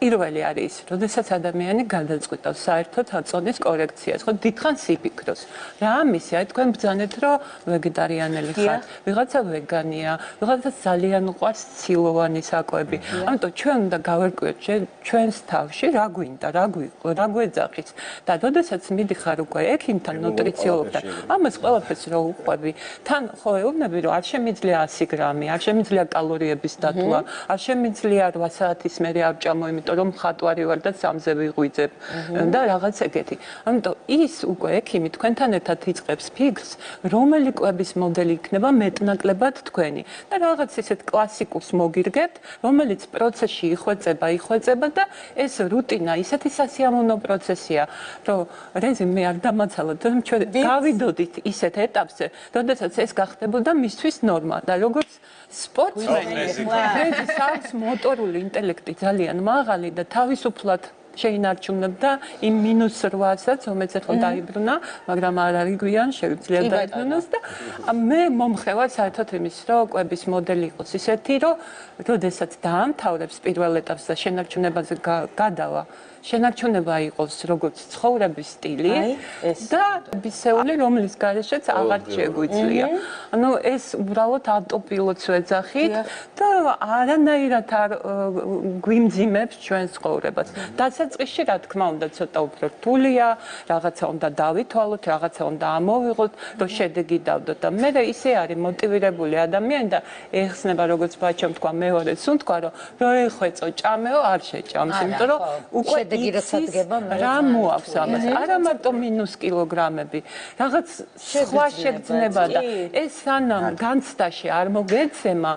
პირველი არის, როდესაც ადამიანი გადაწყვიტავს საერთოდ აწონის კორექციას, ხო, დიდხანს იფიქროს. რა ამისი, აი თქვენ ბრძანეთ, რომ ვეგეტარიანელი ხართ, ვიღაცა ვეგანია, ვიღაცა ძალიან უყვარს ცილოვანი საკვები. ამიტომ ჩვენ უნდა გავერკვიოთ ჩვენს თავში რა გვინდა, რა გვეძახის. და როდესაც მიდიხარ უკვე ექიმთან, ნუტრიციოლოგთან, ამას ყველაფერს რო უყვები, თან ხო ეუბნები, რომ არ შემიძლია 100 გრამი, არ შემიძლია კალორიების დათვლა, არ შემიძლია 8 საათის მერე ავჭამო, იმიტომ რომ მხატვარი ვარ და 3-ზე ვიღვიძებ და რაღაც ეგეთი. ამიტომ ის უკვე ექიმი თქვენთან ერთად იწყებს ფიქრს, რომელი კვების მოდელი იქნება მეტნაკლებად თქვენი და რაღაც ისეთ კლასიკურს მოგირგებთ, რომელიც პროცესში იხვეწება და ეს რუტინა ისეთი სასიამოვნო პროცესია, რომ რეზიმე არ დამაცალოთ, რომ ჩვენ გავიდოდით ისეთ ეტაპზე, როდესაც ეს გახდებოდა მისთვის ნორმა და როგორც სპორტსმენი, ეს აქვს მოტორული ინტელექტი ძალიან მაღალი და თავისუფლად შეინარჩუნებდა იმ -8-საც, რომელიც ახლა დაიბრუნა, მაგრამ არ არის გვიან, შეგვიძლია დაიბრუნოს და მე მომხრევარ საერთოდ იმის, რომ კვების მოდელი იყოს ისეთი, რომ როდესაც დაამთავრებს პირველ ეტაპს და შენარჩუნებაზე გადავა, შენარჩუნება იყოს როგორც ცხოვრების სტილი და ბისეული, რომლის გარეშეც აღარ შეგვიძლია. ანუ ეს უბრალოდ ავტოპილოტს ვეძახით და არანაირად არ გვიმძიმებს ჩვენს ცხოვრებას. დასაწყისში, რა თქმა უნდა, ცოტა უფრო რთულია, რაღაცა უნდა დავითვალოთ, რაღაცა უნდა ამოვიღოთ, რომ შედეგი დავდოთ და მე ისე არის მოტივირებული ადამიანი და ეხსნება, როგორც ბაჩომ თქვა, მეორეც თქვა, რომ რო ეხვეწო ჭამეო, არ შეჭამს, იმიტომ რომ უკვე რა მოაქვს ამას, არა მარტო მინუს კილოგრამები, რაღაც სხვა შეგრძნება და ეს სანამ განცდაში არ მოგეცემა,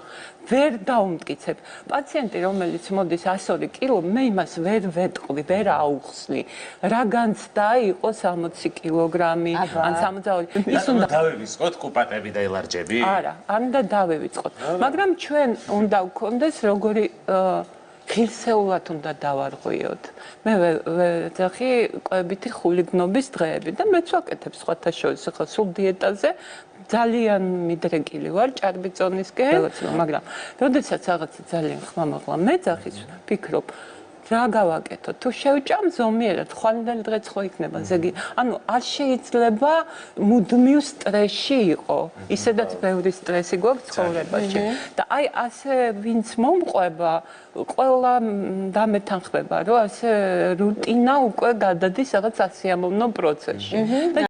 ვერ დაუმტკიცებ. პაციენტი, რომელიც მოდის 102 კილო, მე იმას ვერ ვეტყვი, ვერ აუხსნი. რა განცდა იყოს 60 კილოგრამი, ან 62. ის უნდა დავივიწყოთ კუპატები და ელარჯები? არა, არ უნდა დავივიწყოთ. მაგრამ ჩვენ უნდა გქონდეს როგორი ღირსეულად უნდა დავარღვიოთ. მე ვეძახი კვებითი ხულიგნობის დღეები და მეც ვაკეთებ სხვათა შორის, ახლა სულ დიეტაზე ძალიან მიდრეკილი ვარ ჭარბიწონისკენ, მაგრამ როდესაც რაღაცა ძალიან ხმამაღლა მეძახის, ვფიქრობ რა გავაკეთო? თუ შევჭამ ზომიერად, ხვალინდელი დღეც ხო იქნება ზეგი. ანუ არ შეიძლება მუდმივ სტრესში იყო. ისედაც ბევრი სტრესი გვაქვს ცხოვრებაში. და აი ასე ვინც მომყვება, ყველა დამეთანხმება, რომ ასე რუტინა უკვე გადადის რაღაც სასიამოვნო პროცესში.